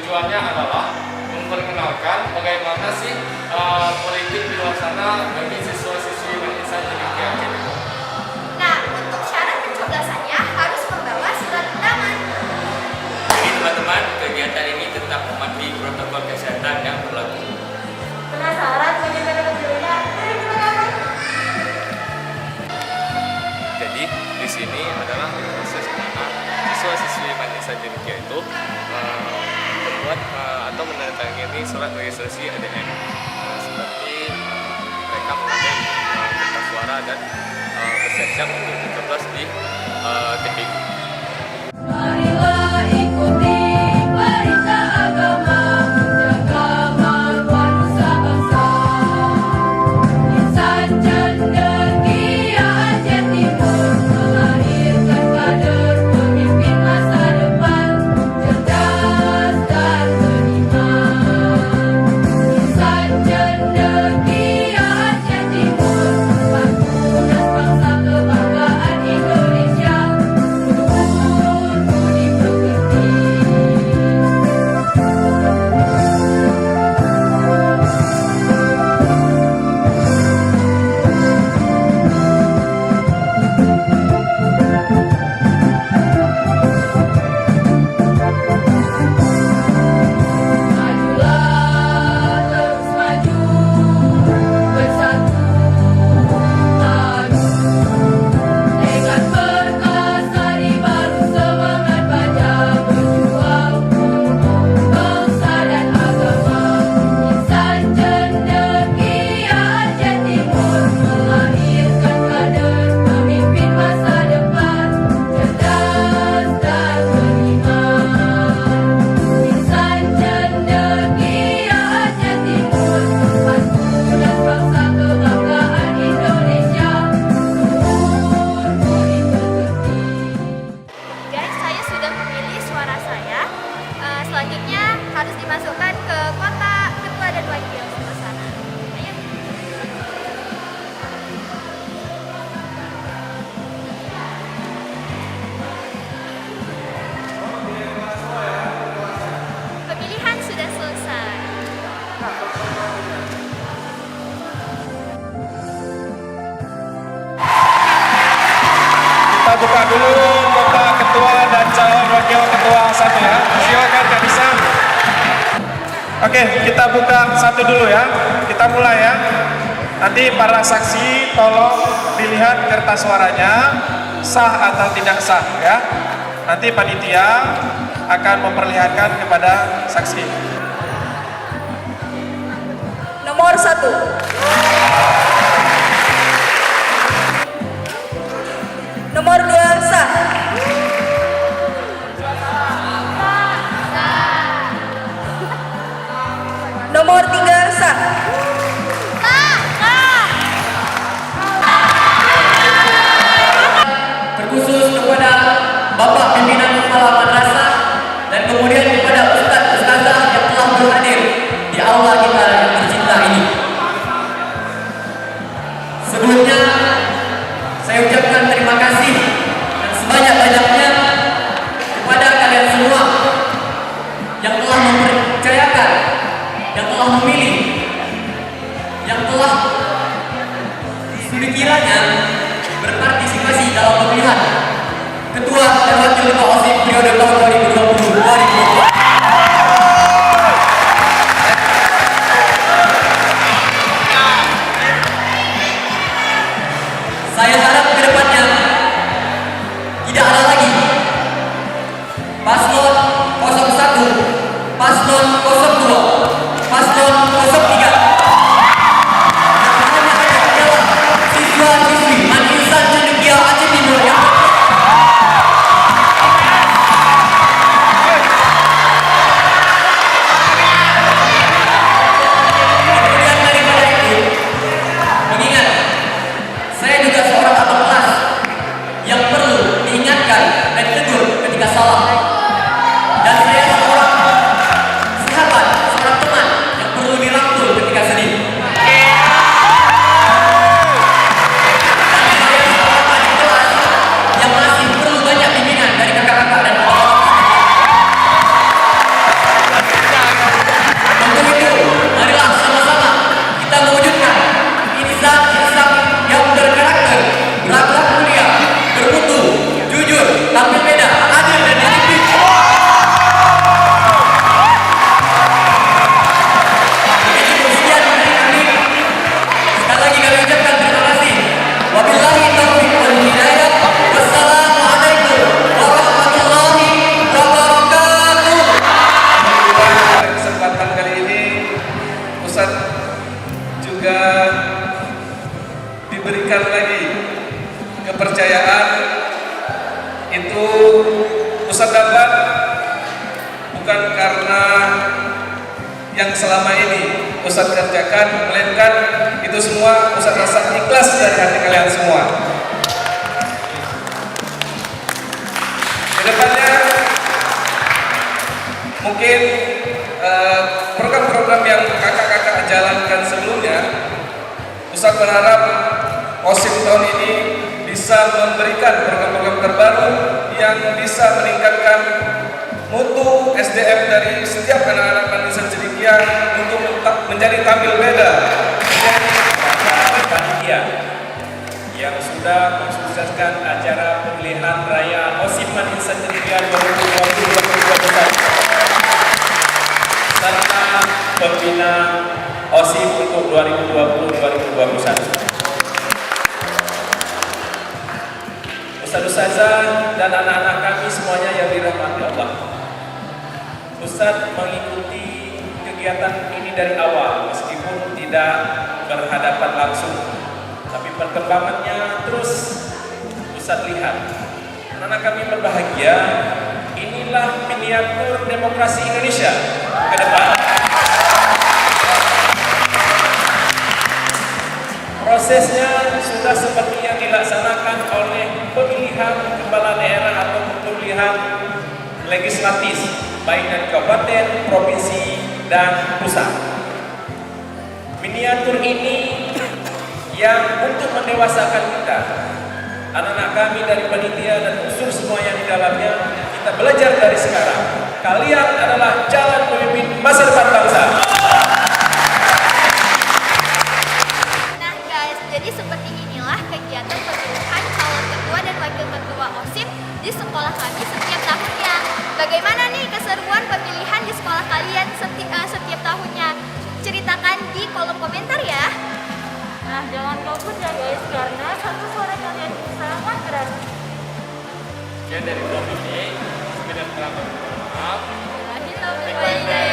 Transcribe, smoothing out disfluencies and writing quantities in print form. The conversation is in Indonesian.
tujuannya adalah memperkenalkan bagaimana sih politik di luar sana bagi siswa-siswi Insan Cendekia Aceh Timur. Nah, untuk syarat pencoblosannya harus membawa surat undangan. Jadi teman-teman, kegiatan ini tetap mematuhi protokol kesehatan yang berlaku. Penasaran bagaimana hasilnya? Jadi di sini adalah proses di mana siswa-siswi Insan Cendekia itu membuat atau menandatangani surat registrasi ADN seperti mereka mengambil kertas suara dan bersiap-siap untuk mencoblos di TPI. Marilah ikuti perintah agama, menjaga maruah nusa bangsa. Insan Cendekia Aceh Timur melahirkan kader pemimpin masa depan, cerdas dan beriman. Insan Cendekia Aceh Timur, bangunan bangsa kebanggaan Indonesia. Majulah terus maju, bersatu padu, tekad perkasa di baru semangat baja, berjuang untuk bangsa dan agama. Insan Cendekia Aceh Timur melahirkan kader pemimpin masa depan, cerdas dan beriman. Insan Cendekia Aceh Timur, bangunan bangsa kebanggaan Indonesia. Luhur budi pekerti. Guys, saya sudah memilih suara saya. Selanjutnya harus dimasukkan ke kotak ketua dan wakil sebelah sana. Ayo. Pemilihan sudah selesai. Kita buka dulu kotak ketua dan calon wakil ketua satu ya. Silakan Kak Bisa. Oke, kita buka satu dulu ya. Kita mulai ya. Nanti para saksi tolong dilihat kertas suaranya sah atau tidak sah ya. Nanti panitia akan memperlihatkan kepada saksi. Nomor 1. Nomor 2 sah. Nomor 3 sah. Terkhusus kepada Bapak Pimpinan Kepala Madrasah dan kemudian kepada Ustaz-Ustazah yang telah berhadir di aula kita yang tercinta ini. Sebelumnya saya ucapkan terima kasih dan sebanyak-banyaknya kepada kalian semua yang telah mempercayakan, yang telah memilih, yang telah sekiranya berpartisipasi dalam pemilihan ketua dan wakil ketua OSIS periode tahun 2020-2024. Saya harap ke depannya tidak ada lagi paslon 01, paslon 02, paslon 03. Yang hanya adalah siswa-siswi Insan Cendekia Aceh Timur yang Ustadz juga diberikan lagi kepercayaan itu Ustadz dapat bukan karena yang selama ini Ustadz kerjakan, melainkan itu semua Ustadz rasa ikhlas dari hati kalian semua. Kedepannya mungkin program-program yang kakak-kakak jalankan sebelumnya, Ustadz berharap OSIP tahun ini bisa memberikan program-program terbaru yang bisa meningkatkan mutu SDM dari setiap anak-anak Madinah Cendekia untuk menjadi tampil beda, menjadi panitia yang sudah mensukseskan acara pemilihan raya OSIP Madinah Cendekia 2020-2021 serta pembina OSIP untuk 2020-2021. Ustaz-ustazah dan anak-anak kami semuanya yang dirahmati Allah. Ustaz mengikuti kegiatan ini dari awal meskipun tidak berhadapan langsung, tapi perkembangannya terus Ustaz lihat. Anak-anak kami berbahagia. Inilah miniatur demokrasi Indonesia ke depan. Prosesnya sudah seperti yang dilaksanakan oleh pemilihan kepala daerah atau pemilihan legislatif baik dari kabupaten, provinsi, dan pusat. Miniatur ini yang untuk mendewasakan kita, anak-anak kami dari panitia dan unsur semua yang di dalamnya, kita belajar dari sekarang. Kalian adalah calon pemimpin masa depan bangsa. Nah guys, jadi seperti inilah kegiatan pemilihan calon ketua dan wakil ketua OSIP di sekolah kami setiap tahunnya. Bagaimana nih keseruan pemilihan di sekolah kalian setiap tahunnya? Ceritakan di kolom komentar ya. Nah, jangan golput ya guys, karena satu suara kalian sangat berarti. Sekian dari Prof. ini, sekedar maaf. Wahai